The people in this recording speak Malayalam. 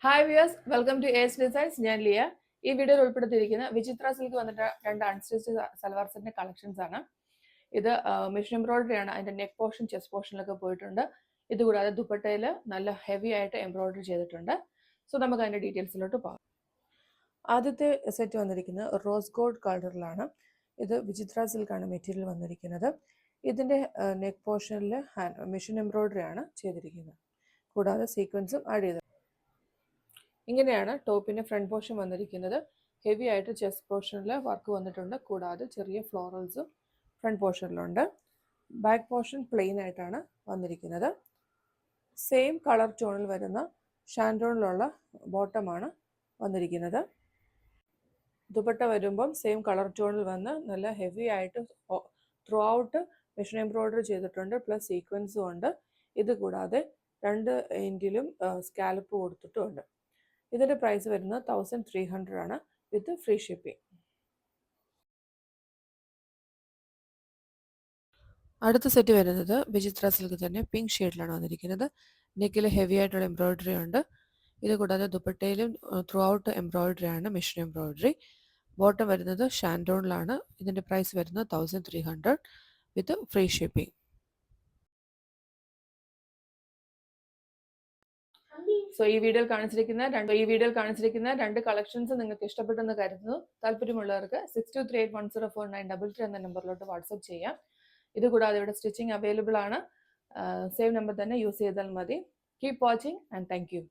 Hi views, welcome to S designs. ഞാൻ ലിയ. ഈ വീഡിയോയിൽ ഉൾപ്പെടുത്തിയിരിക്കുന്ന വിചിത്ര സിൽക്ക് വന്നിട്ട് 2 അൺസ്റ്റിച്ച് സൽവാർ സെറ്റിന്റെ കളക്ഷൻസ് ആണ്. ഇത് മെഷീൻ എംബ്രോയിഡറി ആണ്. അതിന്റെ നെക്ക് പോർഷൻ, ചെസ്റ്റ് പോർഷനിലൊക്കെ പോയിട്ടുണ്ട്. ഇതുകൂടാതെ ദുപ്പട്ടയിൽ നല്ല ഹെവി ആയിട്ട് എംബ്രോയിഡറി ചെയ്തിട്ടുണ്ട്. സോ നമുക്ക് അതിന്റെ ഡീറ്റെയിൽസിലോട്ട് പോകാം. ആദ്യത്തെ സെറ്റ് വന്നിരിക്കുന്നത് റോസ് ഗോൾഡ് കളറിലാണ്. ഇത് വിചിത്ര സിൽക്കാണ് മെറ്റീരിയൽ വന്നിരിക്കുന്നത്. ഇതിന്റെ നെക്ക് പോർഷനിൽ മെഷീൻ എംബ്രോയിഡറി ആണ് ചെയ്തിരിക്കുന്നത്. കൂടാതെ സീക്വൻസും ആഡ് ചെയ്തിട്ടുണ്ട്. ഇങ്ങനെയാണ് ടോപ്പിന്റെ ഫ്രണ്ട് പോർഷൻ വന്നിരിക്കുന്നത്. ഹെവി ആയിട്ട് ചെസ്റ്റ് പോർഷനിൽ വർക്ക് വന്നിട്ടുണ്ട്. കൂടാതെ ചെറിയ ഫ്ലോറൽസും ഫ്രണ്ട് പോർഷനിലുണ്ട്. ബാക്ക് പോർഷൻ പ്ലെയിൻ ആയിട്ടാണ് വന്നിരിക്കുന്നത്. സെയിം കളർ ടോണിൽ വരുന്ന ഷാൻഡോണിലുള്ള ബോട്ടമാണ് വന്നിരിക്കുന്നത്. ദുപ്പട്ട വരുമ്പം സെയിം കളർ ടോണിൽ വന്ന് നല്ല ഹെവി ആയിട്ട് ത്രൂ ഔട്ട് മെഷീൻ എംബ്രോയിഡറി ചെയ്തിട്ടുണ്ട്. പ്ലസ് സീക്വൻസും ഉണ്ട്. ഇത് കൂടാതെ 2 എൻഡിലും സ്കാലപ്പ് കൊടുത്തിട്ടുമുണ്ട്. ഇതിന്റെ പ്രൈസ് വരുന്നത് 1300 ആണ് വിത്ത് ഫ്രീ ഷിപ്പിംഗ്. അടുത്ത സെറ്റ് വരുന്നത് വിചിത്ര സിൽക്ക് തന്നെ പിങ്ക് ഷെയ്ഡിലാണ് വന്നിരിക്കുന്നത്. നെക്കിൽ ഹെവി ആയിട്ടുള്ള എംബ്രോയിഡറി ഉണ്ട്. ഇത് കൂടാതെ ദുപ്പട്ടയിലും ത്രൂ ഔട്ട് എംബ്രോയിഡറി ആണ്, മെഷീൻ എംബ്രോയിഡറി. ബോട്ടം വരുന്നത് ഷാൻഡോണിലാണ്. ഇതിന്റെ പ്രൈസ് വരുന്നത് 1300 വിത്ത് ഫ്രീ ഷിപ്പിംഗ്. സോ ഈ വീഡിയോയിൽ കാണിച്ചിരിക്കുന്ന രണ്ട് കളക്ഷൻസ് നിങ്ങൾക്ക് ഇഷ്ടപ്പെട്ടെന്ന് കരുതുന്നു. താല്പര്യമുള്ളവർക്ക് 6238104933 എന്ന നമ്പറിലോട്ട് വാട്സ്ആപ്പ് ചെയ്യാം. ഇതുകൂടാതെ ഇവിടെ സ്റ്റിച്ചിങ് അവൈലബിൾ ആണ്. സേം നമ്പർ തന്നെ യൂസ് ചെയ്താൽ മതി. Keep watching and thank you.